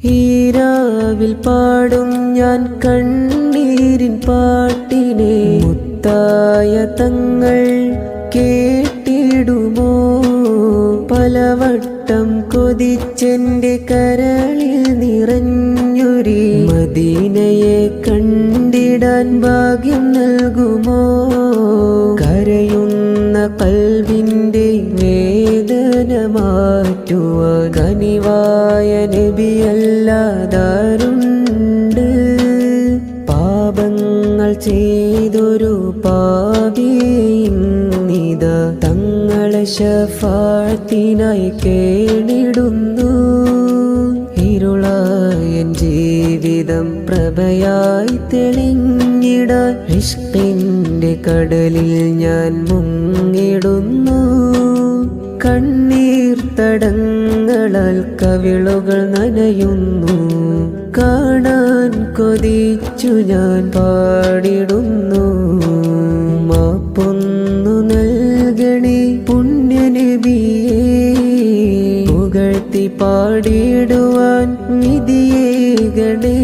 ഈരാവിൽ പാടും ഞാൻ കണ്ണീരിൻ പാട്ടിനെ മുത്തായ തങ്ങൾ കേട്ടിടുമോ? പലവട്ടം കൊതിച്ചെന്റെ കരളിൽ നിറഞ്ഞൊരി മദീനയെ കണ്ടിടാൻ ഭാഗ്യം നൽകുമോ? കരയുന്ന കൽവിന്റെ വേദന മാറ്റുവാൻ കനിവായ നബിയല്ലാതാരുണ്ട്? പാപങ്ങൾ ചെയ്തൊരു പാപിയിന്നിതാ തങ്ങളെ ശഫാഅത്തിനായി കേണിടുന്നു. ഇരുളായ ജീവിതം പ്രഭയായി തെളിഞ്ഞിടാൻ ഇഷ്കിന്റെ കടലിൽ ഞാൻ മുങ്ങിടുന്നു. കണ്ണീർ തടങ്ങളാൽ കവിളുകൾ നനയുന്നു. കാണാൻ കൊതിച്ചു ഞാൻ പാടിടുന്നു. മാപ്പൊന്നു നൽകണേ പുണ്യനബിയേ, പുകഴ്ത്തി പാടിടുവാൻ വിധിയേകണേ.